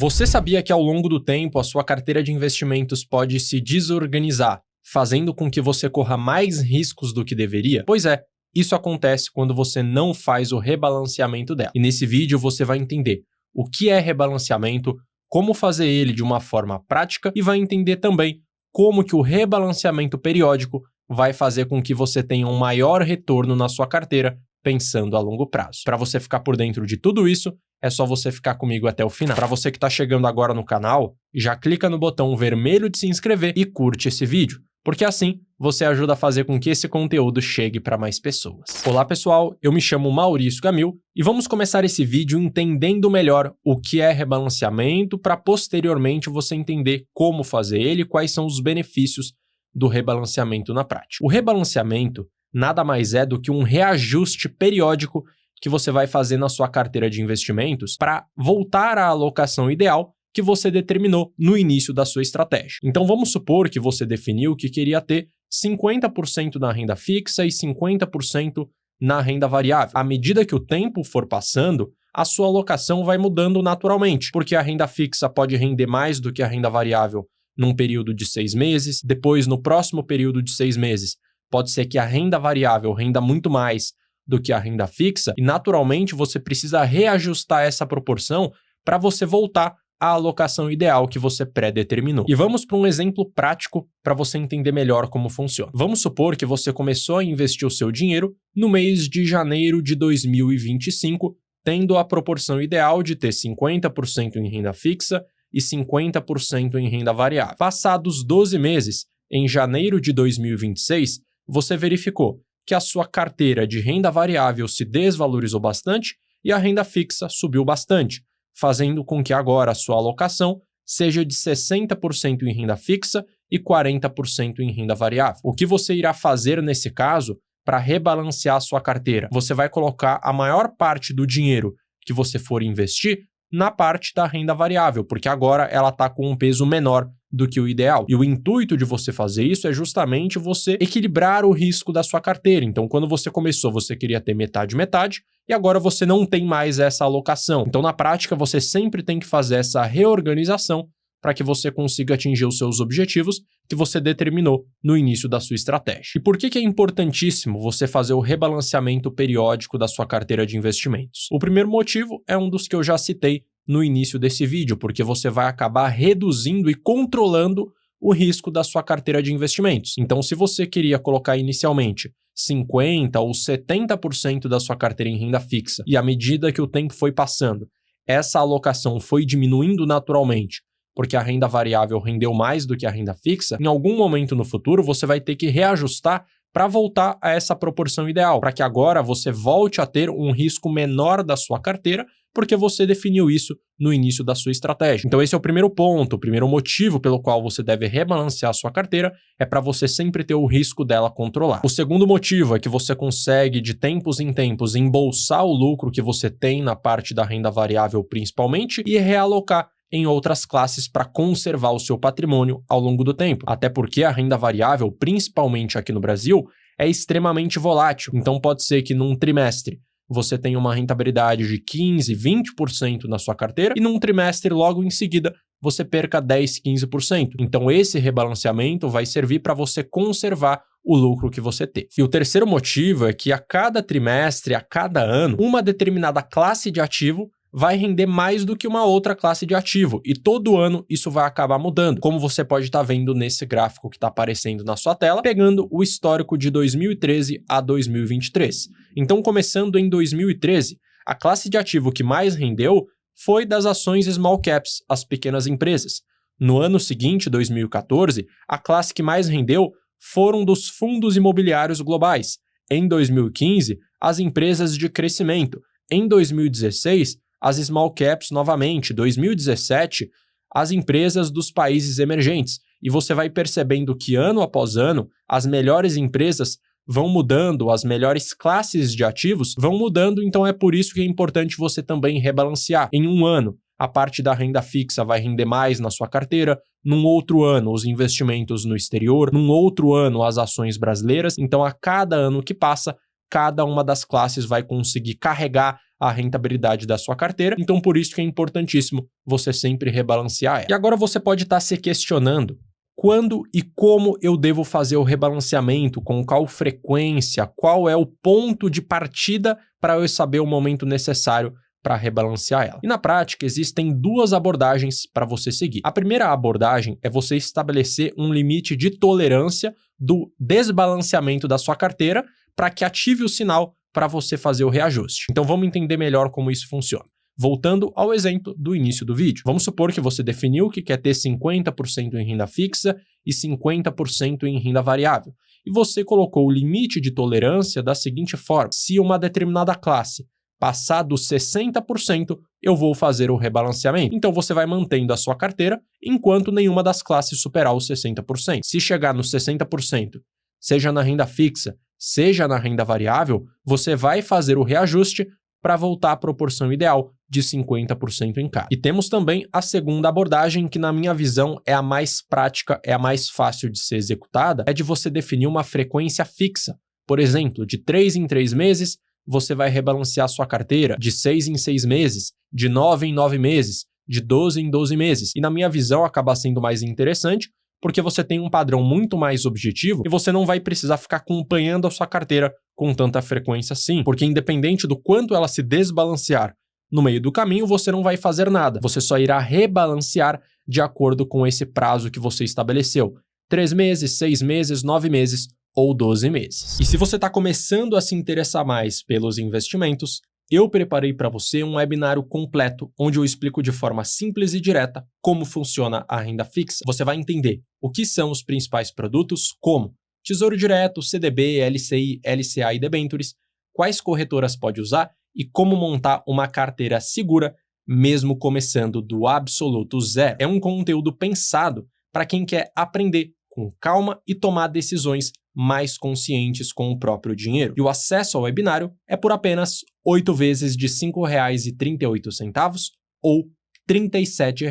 Você sabia que ao longo do tempo a sua carteira de investimentos pode se desorganizar, fazendo com que você corra mais riscos do que deveria? Pois é, isso acontece quando você não faz o rebalanceamento dela. E nesse vídeo você vai entender o que é rebalanceamento, como fazer ele de uma forma prática e vai entender também como que o rebalanceamento periódico vai fazer com que você tenha um maior retorno na sua carteira pensando a longo prazo. Para você ficar por dentro de tudo isso, é só você ficar comigo até o final. Para você que está chegando agora no canal, já clica no botão vermelho de se inscrever e curte esse vídeo, porque assim você ajuda a fazer com que esse conteúdo chegue para mais pessoas. Olá pessoal, eu me chamo Maurício Gamil e vamos começar esse vídeo entendendo melhor o que é rebalanceamento para posteriormente você entender como fazer ele e quais são os benefícios do rebalanceamento na prática. O rebalanceamento nada mais é do que um reajuste periódico que você vai fazer na sua carteira de investimentos para voltar à alocação ideal que você determinou no início da sua estratégia. Então vamos supor que você definiu que queria ter 50% na renda fixa e 50% na renda variável. À medida que o tempo for passando, a sua alocação vai mudando naturalmente, porque a renda fixa pode render mais do que a renda variável num período de 6 meses, depois no próximo período de 6 meses pode ser que a renda variável renda muito mais do que a renda fixa e naturalmente você precisa reajustar essa proporção para você voltar à alocação ideal que você pré-determinou. E vamos para um exemplo prático para você entender melhor como funciona. Vamos supor que você começou a investir o seu dinheiro no mês de janeiro de 2025, tendo a proporção ideal de ter 50% em renda fixa e 50% em renda variável. Passados 12 meses, em janeiro de 2026, você verificou que a sua carteira de renda variável se desvalorizou bastante e a renda fixa subiu bastante, fazendo com que agora a sua alocação seja de 60% em renda fixa e 40% em renda variável. O que você irá fazer nesse caso para rebalancear a sua carteira? Você vai colocar a maior parte do dinheiro que você for investir na parte da renda variável, porque agora ela está com um peso menor do que o ideal. E o intuito de você fazer isso é justamente você equilibrar o risco da sua carteira. Então, quando você começou, você queria ter metade, e agora você não tem mais essa alocação. Então, na prática, você sempre tem que fazer essa reorganização para que você consiga atingir os seus objetivos que você determinou no início da sua estratégia. E por que é importantíssimo você fazer o rebalanceamento periódico da sua carteira de investimentos? O primeiro motivo é um dos que eu já citei no início desse vídeo, porque você vai acabar reduzindo e controlando o risco da sua carteira de investimentos. Então, se você queria colocar inicialmente 50% ou 70% da sua carteira em renda fixa e à medida que o tempo foi passando, essa alocação foi diminuindo naturalmente, porque a renda variável rendeu mais do que a renda fixa, em algum momento no futuro você vai ter que reajustar para voltar a essa proporção ideal, para que agora você volte a ter um risco menor da sua carteira, porque você definiu isso no início da sua estratégia. Então esse é o primeiro ponto, o primeiro motivo pelo qual você deve rebalancear a sua carteira é para você sempre ter o risco dela controlado. O segundo motivo é que você consegue de tempos em tempos embolsar o lucro que você tem na parte da renda variável principalmente e realocar em outras classes para conservar o seu patrimônio ao longo do tempo. Até porque a renda variável, principalmente aqui no Brasil, é extremamente volátil. Então pode ser que num trimestre você tenha uma rentabilidade de 15%, 20% na sua carteira e num trimestre logo em seguida você perca 10%, 15%. Então esse rebalanceamento vai servir para você conservar o lucro que você teve. E o terceiro motivo é que a cada trimestre, a cada ano, uma determinada classe de ativo vai render mais do que uma outra classe de ativo e todo ano isso vai acabar mudando, como você pode estar vendo nesse gráfico que está aparecendo na sua tela, pegando o histórico de 2013 a 2023. Então, começando em 2013, a classe de ativo que mais rendeu foi das ações small caps, as pequenas empresas. No ano seguinte, 2014, a classe que mais rendeu foram dos fundos imobiliários globais. Em 2015, as empresas de crescimento. Em 2016, as small caps novamente, 2017, as empresas dos países emergentes. E você vai percebendo que ano após ano, as melhores empresas vão mudando, as melhores classes de ativos vão mudando, então é por isso que é importante você também rebalancear. Em um ano, a parte da renda fixa vai render mais na sua carteira, num outro ano, os investimentos no exterior, num outro ano, as ações brasileiras. Então, a cada ano que passa, cada uma das classes vai conseguir carregar a rentabilidade da sua carteira, então por isso que é importantíssimo você sempre rebalancear ela. E agora você pode estar se questionando quando e como eu devo fazer o rebalanceamento, com qual frequência, qual é o ponto de partida para eu saber o momento necessário para rebalancear ela. E na prática, existem duas abordagens para você seguir. A primeira abordagem é você estabelecer um limite de tolerância do desbalanceamento da sua carteira para que ative o sinal para você fazer o reajuste. Então vamos entender melhor como isso funciona. Voltando ao exemplo do início do vídeo. Vamos supor que você definiu que quer ter 50% em renda fixa e 50% em renda variável. E você colocou o limite de tolerância da seguinte forma: se uma determinada classe passar dos 60%, eu vou fazer o rebalanceamento. Então você vai mantendo a sua carteira enquanto nenhuma das classes superar os 60%. Se chegar nos 60%, seja na renda fixa, seja na renda variável, você vai fazer o reajuste para voltar à proporção ideal de 50% em cada. E temos também a segunda abordagem, que na minha visão é a mais prática, é a mais fácil de ser executada, é de você definir uma frequência fixa. Por exemplo, de 3 em 3 meses, você vai rebalancear sua carteira, de 6 em 6 meses, de 9 em 9 meses, de 12 em 12 meses. E na minha visão acaba sendo mais interessante, porque você tem um padrão muito mais objetivo e você não vai precisar ficar acompanhando a sua carteira com tanta frequência assim, porque independente do quanto ela se desbalancear no meio do caminho, você não vai fazer nada. Você só irá rebalancear de acordo com esse prazo que você estabeleceu. 3 meses, 6 meses, 9 meses ou 12 meses. E se você está começando a se interessar mais pelos investimentos, eu preparei para você um webinário completo onde eu explico de forma simples e direta como funciona a renda fixa. Você vai entender o que são os principais produtos, como Tesouro Direto, CDB, LCI, LCA e debêntures, quais corretoras pode usar e como montar uma carteira segura, mesmo começando do absoluto zero. É um conteúdo pensado para quem quer aprender com calma e tomar decisões mais conscientes com o próprio dinheiro. E o acesso ao webinário é por apenas 8 vezes de R$ 5,38 ou R$ 37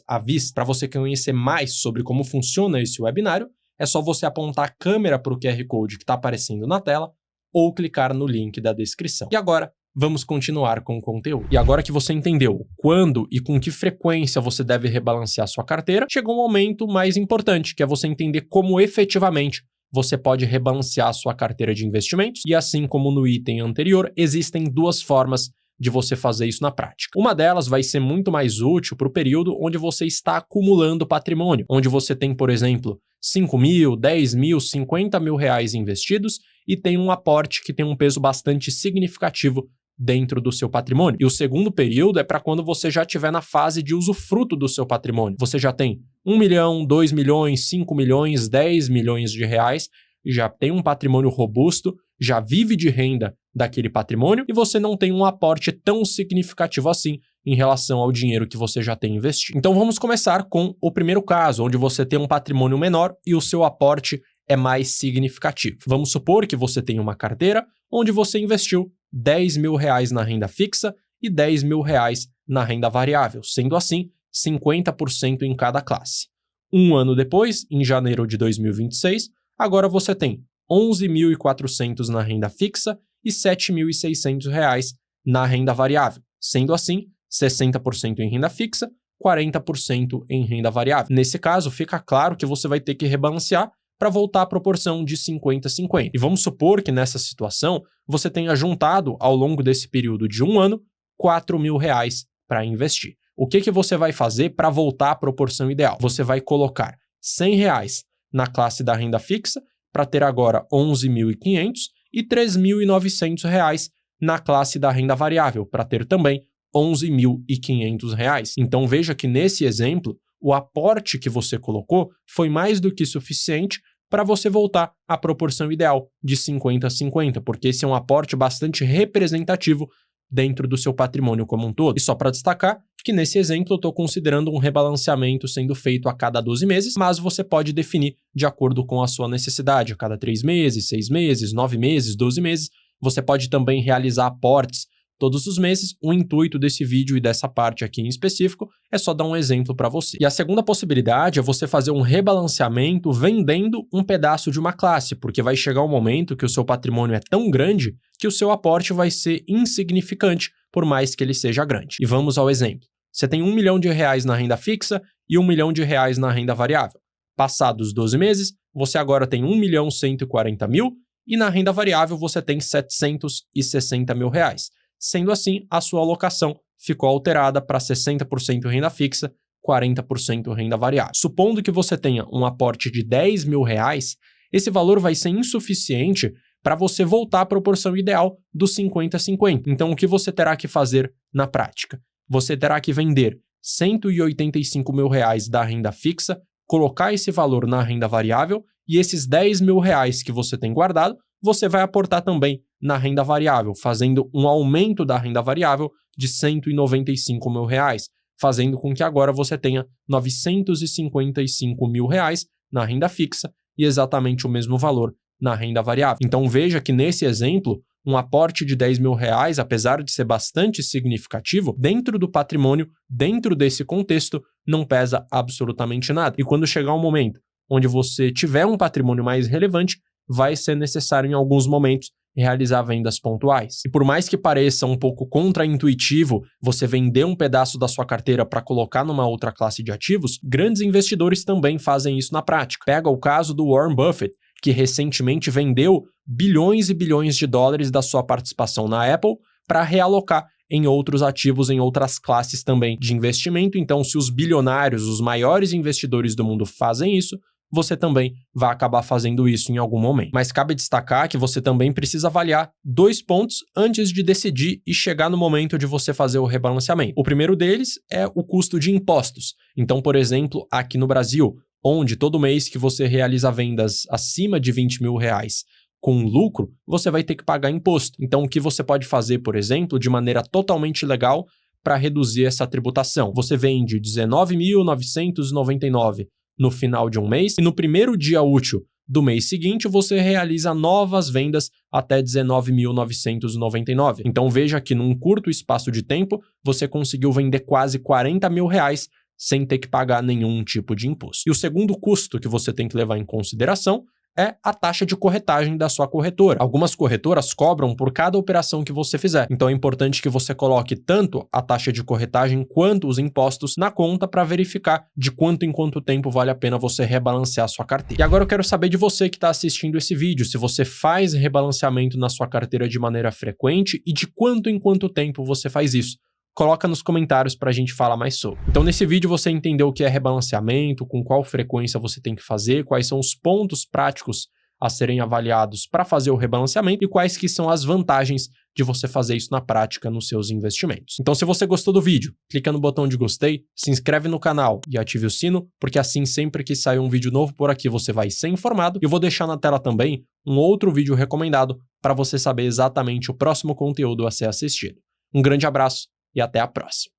à vista. Para você conhecer mais sobre como funciona esse webinário, é só você apontar a câmera para o QR Code que está aparecendo na tela ou clicar no link da descrição. E agora, vamos continuar com o conteúdo. E agora que você entendeu quando e com que frequência você deve rebalancear sua carteira, chegou um momento mais importante, que é você entender como efetivamente você pode rebalancear sua carteira de investimentos. E assim como no item anterior, existem duas formas de você fazer isso na prática. Uma delas vai ser muito mais útil para o período onde você está acumulando patrimônio, onde você tem, por exemplo, 5 mil, 10 mil, 50 mil reais investidos e tem um aporte que tem um peso bastante significativo dentro do seu patrimônio. E o segundo período é para quando você já estiver na fase de usufruto do seu patrimônio. Você já tem 1 milhão, 2 milhões, 5 milhões, 10 milhões de reais, já tem um patrimônio robusto, já vive de renda daquele patrimônio e você não tem um aporte tão significativo assim em relação ao dinheiro que você já tem investido. Então vamos começar com o primeiro caso, onde você tem um patrimônio menor e o seu aporte é mais significativo. Vamos supor que você tem uma carteira onde você investiu 10 mil reais na renda fixa e 10 mil reais na renda variável, sendo assim 50% em cada classe. Um ano depois, em janeiro de 2026, agora você tem 11.400 na renda fixa e 7.600 reais na renda variável, sendo assim 60% em renda fixa, 40% em renda variável. Nesse caso, fica claro que você vai ter que rebalancear para voltar à proporção de 50-50. E vamos supor que nessa situação você tenha juntado ao longo desse período de um ano 4 mil reais para investir. O que você vai fazer para voltar à proporção ideal? Você vai colocar 100 reais na classe da renda fixa para ter agora 11.500 e 3.900 reais na classe da renda variável para ter também 11.500 reais. Então veja que nesse exemplo, o aporte que você colocou foi mais do que suficiente para você voltar à proporção ideal de 50-50, porque esse é um aporte bastante representativo dentro do seu patrimônio como um todo. E só para destacar que nesse exemplo eu estou considerando um rebalanceamento sendo feito a cada 12 meses, mas você pode definir de acordo com a sua necessidade, a cada 3 meses, 6 meses, 9 meses, 12 meses. Você pode também realizar aportes todos os meses. O intuito desse vídeo e dessa parte aqui em específico é só dar um exemplo para você. E a segunda possibilidade é você fazer um rebalanceamento vendendo um pedaço de uma classe, porque vai chegar um momento que o seu patrimônio é tão grande que o seu aporte vai ser insignificante, por mais que ele seja grande. E vamos ao exemplo. Você tem R$1 milhão na renda fixa e R$1 milhão na renda variável. Passados 12 meses, você agora tem R$1.140.000 e na renda variável você tem R$760.000. Sendo assim, a sua alocação ficou alterada para 60% renda fixa, 40% renda variável. Supondo que você tenha um aporte de R$10.000, esse valor vai ser insuficiente para você voltar à proporção ideal dos 50-50. Então, o que você terá que fazer na prática? Você terá que vender R$185.000 da renda fixa, colocar esse valor na renda variável e esses R$10.000 que você tem guardado, você vai aportar também na renda variável, fazendo um aumento da renda variável de R$195.000, fazendo com que agora você tenha R$955.000 na renda fixa e exatamente o mesmo valor na renda variável. Então veja que nesse exemplo, um aporte de R$10.000, apesar de ser bastante significativo, dentro do patrimônio, dentro desse contexto, não pesa absolutamente nada. E quando chegar um momento onde você tiver um patrimônio mais relevante, vai ser necessário em alguns momentos realizar vendas pontuais. E por mais que pareça um pouco contraintuitivo você vender um pedaço da sua carteira para colocar numa outra classe de ativos, grandes investidores também fazem isso na prática. Pega o caso do Warren Buffett, que recentemente vendeu bilhões e bilhões de dólares da sua participação na Apple para realocar em outros ativos, em outras classes também de investimento. Então, se os bilionários, os maiores investidores do mundo fazem isso, você também vai acabar fazendo isso em algum momento. Mas cabe destacar que você também precisa avaliar 2 pontos antes de decidir e chegar no momento de você fazer o rebalanceamento. O primeiro deles é o custo de impostos. Então, por exemplo, aqui no Brasil, onde todo mês que você realiza vendas acima de R$20.000 com lucro, você vai ter que pagar imposto. Então, o que você pode fazer, por exemplo, de maneira totalmente legal para reduzir essa tributação? Você vende R$19.999 no final de um mês e no primeiro dia útil do mês seguinte você realiza novas vendas até R$19.999. Então veja que num curto espaço de tempo você conseguiu vender quase R$40.000 sem ter que pagar nenhum tipo de imposto. E o segundo custo que você tem que levar em consideração é a taxa de corretagem da sua corretora. Algumas corretoras cobram por cada operação que você fizer. Então é importante que você coloque tanto a taxa de corretagem quanto os impostos na conta para verificar de quanto em quanto tempo vale a pena você rebalancear a sua carteira. E agora eu quero saber de você que está assistindo esse vídeo, se você faz rebalanceamento na sua carteira de maneira frequente e de quanto em quanto tempo você faz isso. Coloca nos comentários para a gente falar mais sobre. Então, nesse vídeo você entendeu o que é rebalanceamento, com qual frequência você tem que fazer, quais são os pontos práticos a serem avaliados para fazer o rebalanceamento e quais que são as vantagens de você fazer isso na prática nos seus investimentos. Então, se você gostou do vídeo, clica no botão de gostei, se inscreve no canal e ative o sino, porque assim sempre que sair um vídeo novo por aqui você vai ser informado. E eu vou deixar na tela também um outro vídeo recomendado para você saber exatamente o próximo conteúdo a ser assistido. Um grande abraço e até a próxima.